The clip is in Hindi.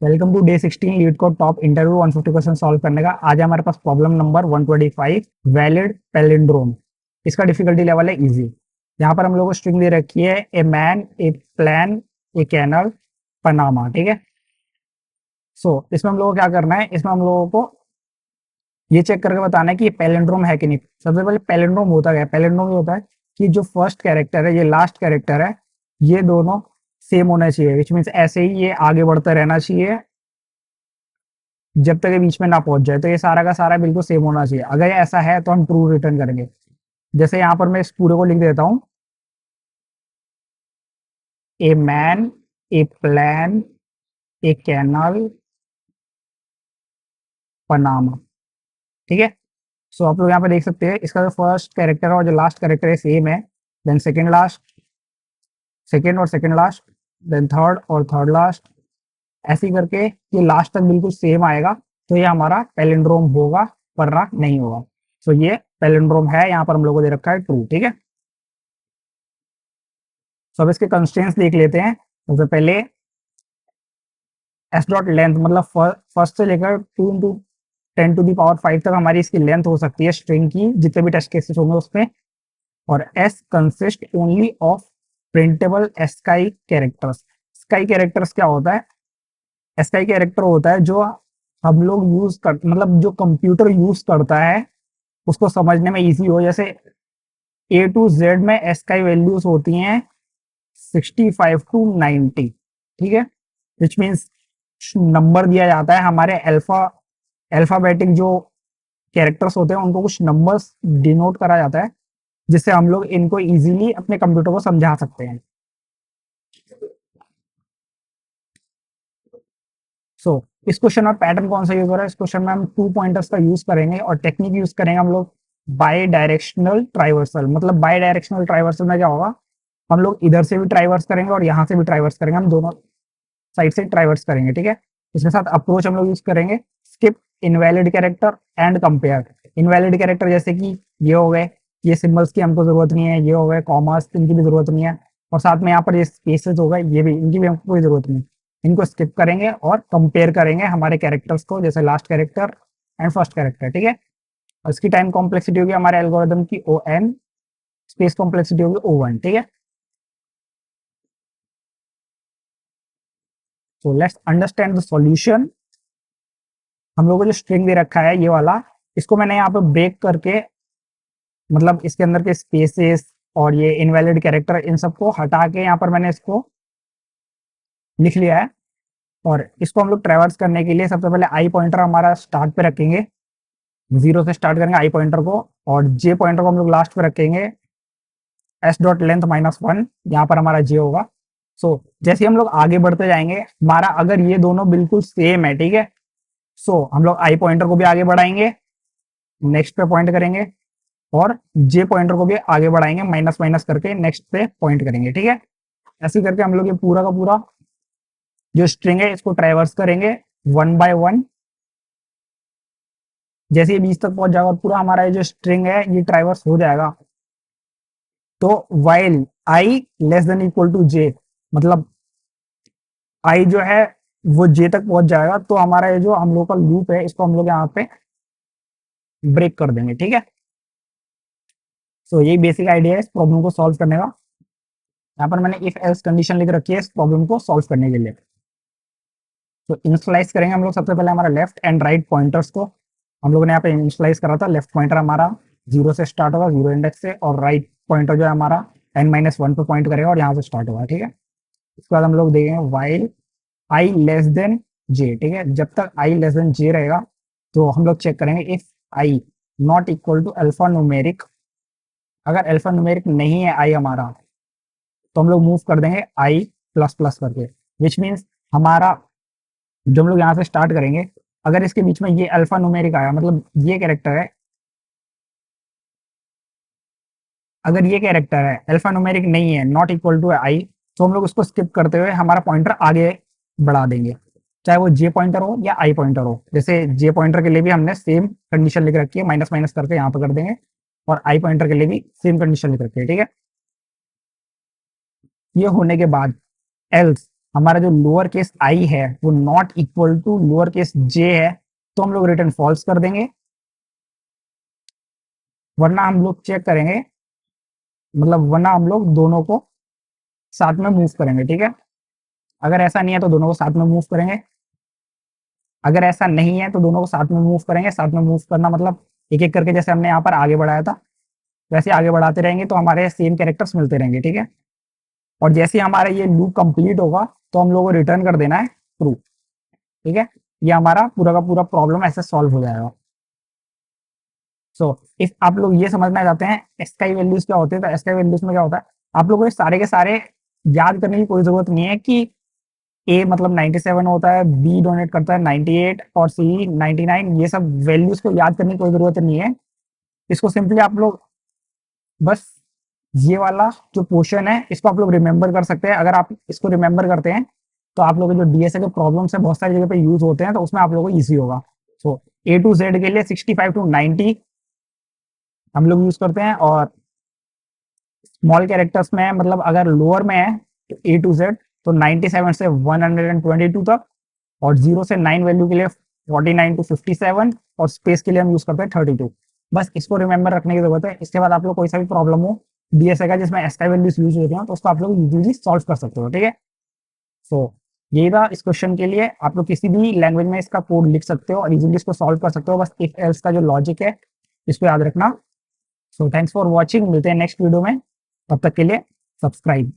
Welcome to day 16 LeetCode top interview 150 question solve करने का। आज हमारे पास प्रॉब्लम नंबर 125 वैलिड पैलिंड्रोम। इसका डिफिकल्टी लेवल है इजी। यहाँ पर हम लोगों को स्ट्रिंग दे रखी है a man, a plan, a canal, Panama. ठीक है। इसमें हम लोगों को क्या करना है, इसमें हम लोगों को ये चेक करके बताना है कि ये पैलिंड्रोम है कि नहीं। सबसे पहले पैलिंड्रोम होता है, पैलिंड्रोम ये होता है कि जो फर्स्ट कैरेक्टर है, ये लास्ट कैरेक्टर है, ये दोनों सेम होना चाहिए। विच मीन्स ऐसे ही ये आगे बढ़ता रहना चाहिए जब तक ये बीच में ना पहुंच जाए। तो ये सारा का सारा बिल्कुल सेम होना चाहिए। अगर ये ऐसा है तो हम ट्रू रिटर्न करेंगे। जैसे यहाँ पर मैं इस पूरे को लिख देता हूं, a man, a plan, a canal, Panama. ठीक है। आप लोग यहाँ पे देख सकते हैं इसका जो फर्स्ट कैरेक्टर और जो लास्ट कैरेक्टर है सेम है। देन सेकेंड लास्ट, सेकेंड और सेकेंड लास्ट, देन थर्ड और थर्ड लास्ट, ऐसे ही करके ये लास्ट तक बिल्कुल सेम आएगा। तो ये हमारा पैलिंड्रोम होगा, वरना नहीं होगा। ये पैलिंड्रोम है। यहाँ पर हम लोगों को दे रखा है ट्रू। ठीक है। अब इसके कंस्ट्रेंट्स देख लेते हैं। सबसे पहले एस डॉट लेंथ, मतलब फर्स्ट से लेकर 2 इंटू 10 टू दी पावर 5 तक हमारी इसकी लेंथ हो सकती है स्ट्रिंग की, जितने भी टेस्ट केसेस होंगे उसमें। और S consist only of printable sky characters. Sky characters क्या होता है? स्काई कैरेक्टर होता है जो हम लोग यूज कर, मतलब जो कंप्यूटर यूज करता है उसको समझने में इजी हो। जैसे ए टू जेड में स्काई वैल्यूज होती हैं 65 टू 90। ठीक है। विच मीन्स नंबर दिया जाता है हमारे अल्फाबेटिक जो कैरेक्टर्स होते हैं उनको कुछ नंबर्स डिनोट करा जाता है, जिससे हम लोग इनको इजीली अपने कंप्यूटर को समझा सकते हैं। इस क्वेश्चन में पैटर्न कौन सा यूज हो रहा है? इस क्वेश्चन में हम 2 पॉइंटर्स का यूज करेंगे और टेक्निक यूज करेंगे हम लोग बाई डायरेक्शनल ट्राइवर्सल। मतलब बाई डायरेक्शनल ट्राइवर्सल में क्या होगा, हम लोग इधर से भी ट्राइवर्स करेंगे और यहाँ से भी ट्राइवर्स करेंगे। हम दोनों साइड से ट्राइवर्स करेंगे। ठीक है। इसके साथ अप्रोच हम लोग यूज करेंगे skip, invalid character and compare. Invalid character जैसे कि ये हो गए, ये सिंबल्स की हमको जरूरत नहीं है। ये हो गए कॉमर्स, इनकी भी जरूरत नहीं है। और साथ में यहाँ पर ये स्पेसेस हो गए, ये भी, इनकी भी हमको कोई जरूरत नहीं। इनको स्किप करेंगे और कंपेयर करेंगे हमारे कैरेक्टर्स को, जैसे last character and first character. ठीक है। और इसकी टाइम कॉम्प्लेक्सिटी होगी हमारे एल्गोरिथम की ON, स्पेस कॉम्प्लेक्सिटी होगी O1। ठीक है। Let's understand the solution. हम लोगों को जो स्ट्रिंग दे रखा है ये वाला, इसको मैंने यहाँ पे ब्रेक करके, मतलब इसके अंदर के स्पेसेस और ये इनवैलिड कैरेक्टर, इन सबको हटा के यहाँ पर मैंने इसको लिख लिया है। और इसको हम लोग ट्रैवर्स करने के लिए सबसे पहले आई पॉइंटर हमारा स्टार्ट पे रखेंगे, 0 से स्टार्ट करेंगे आई पॉइंटर को, और जे पॉइंटर को हम लोग लास्ट पे रखेंगे। एस डॉट लेंथ -1, यहाँ पर हमारा जे होगा। जैसे हम लोग आगे बढ़ते जाएंगे, हमारा अगर ये दोनों बिल्कुल सेम है, ठीक है, हम लोग आई पॉइंटर को भी आगे बढ़ाएंगे, नेक्स्ट पे पॉइंट करेंगे, और जे पॉइंटर को भी आगे बढ़ाएंगे, माइनस माइनस करके नेक्स्ट पे पॉइंट करेंगे। ठीक है। ऐसे करके हम लोग ये पूरा का पूरा जो स्ट्रिंग है इसको ट्रैवर्स करेंगे 1 बाय 1। जैसे ये 20 तक पहुंच जाएगा और पूरा हमारा ये जो स्ट्रिंग है ये ट्रैवर्स हो जाएगा, तो while I less than equal to J, मतलब आई जो है वो जे तक पहुंच जाएगा, तो हमारा ये जो हम लोग का लूप है इसको हम लोग यहाँ पे ब्रेक कर देंगे। ठीक है। यही बेसिक आइडिया है इस प्रॉब्लम को सॉल्व करने का। यहाँ पर मैंने इफ एल्स कंडीशन लिख रखी है इस प्रॉब्लम को सॉल्व करने के लिए। इनिशियलाइज करेंगे हम लोग सबसे पहले हमारा लेफ्ट एंड राइट पॉइंटर्स को। हम लोगों ने यहाँ पे इनिशियलाइज करा था, लेफ्ट पॉइंटर हमारा 0 से स्टार्ट होगा, 0 इंडेक्स से, और राइट पॉइंटर जो है हमारा n-1 पे पॉइंट करेगा और यहाँ से स्टार्ट होगा। ठीक है। इसके बाद हम लोग देखेंगे वाइल आई लेस देन जे। ठीक है। जब तक आई लेस देन जे रहेगा तो हम लोग चेक करेंगे if I not equal to alpha numeric. अगर अल्फा न्यूमेरिक नहीं है आई हमारा, तो हम लोग मूव कर देंगे आई प्लस प्लस करके। विच मीन्स हमारा जो हम लोग यहाँ से स्टार्ट करेंगे, अगर इसके बीच में ये अल्फा न्यूमेरिक आया, मतलब ये कैरेक्टर है, अगर ये कैरेक्टर है अल्फा न्यूमेरिक नहीं है, नॉट इक्वल टू आई, तो हम लोग उसको स्किप करते हुए हमारा पॉइंटर आगे बढ़ा देंगे, चाहे वो जे पॉइंटर हो या आई पॉइंटर हो। जैसे जे पॉइंटर के लिए भी हमने सेम कंडीशन लिख रखी है, माइनस माइनस करके यहाँ पे कर देंगे, और आई पॉइंटर के लिए भी सेम कंडीशन लिख रखी है। ठीक है। ये होने के बाद एल्स हमारा जो लोअर केस आई है वो not equal to lower case J है, तो हम लोग रिटर्न फॉल्स कर देंगे, वरना हम लोग चेक करेंगे, मतलब वरना हम लोग दोनों को साथ में मूव करेंगे। ठीक है, अगर ऐसा नहीं है तो दोनों को साथ में मूव करेंगे, अगर ऐसा नहीं है तो दोनों को साथ में मूव करेंगे। साथ में मूव करना मतलब एक एक करके, जैसे हमने यहाँ पर आगे बढ़ाया था वैसे आगे बढ़ाते रहेंगे तो हमारे सेम कैरेक्टर्स मिलते रहेंगे। ठीक है, और जैसे ही हमारा ये लूप कंप्लीट होगा तो हम लोग को रिटर्न कर देना है ट्रू। ठीक है, ये हमारा पूरा का पूरा प्रॉब्लम ऐसे सॉल्व हो जाएगा। सो इफ आप लोग ये समझना चाहते हैं एसकाई वैल्यूज क्या होते हैं, तो एसकाई वैल्यूज में क्या होता है, आप लोगों को सारे के सारे याद करने की कोई जरूरत नहीं है कि ए मतलब 97 होता है, बी डोनेट करता है 98 और सी 99, ये सब वैल्यूज को याद करने की कोई जरूरत नहीं है। इसको सिंपली आप लोग बस ये वाला जो पोर्शन है इसको आप लोग रिमेंबर कर सकते हैं। अगर आप इसको रिमेंबर करते हैं तो आप लोगों के जो डीएसए के प्रॉब्लम्स है बहुत सारी जगह पे यूज होते हैं, तो उसमें आप लोगों को ईजी होगा। सो ए टू जेड के लिए 65 टू 90 हम लोग यूज करते हैं, और स्मॉल कैरेक्टर्स में मतलब अगर लोअर में है तो ए टू जेड, तो 97 से 122 तक, और 0 से 9 वैल्यू के लिए 49 टू 57, और स्पेस के लिए हम यूज करते हैं 32। बस इसको रिमेंबर रखने की जरूरत है। इसके बाद आप लोग कोई सा भी प्रॉब्लम हो डीएसए का जिसमें एसकाई वैल्यूज यूज होती हैं तो उसको आप लोग इजीली सॉल्व कर सकते हो। ठीक है, सो यही था इस क्वेश्चन के लिए। आप लोग किसी भी लैंग्वेज में इसका कोड लिख सकते हो और इजीली इसको सॉल्व कर सकते हो। बस इफ एल्स का जो लॉजिक है इसको याद रखना। सो थैंक्स फॉर वॉचिंग, मिलते हैं नेक्स्ट वीडियो में, तब तक के लिए सब्सक्राइब।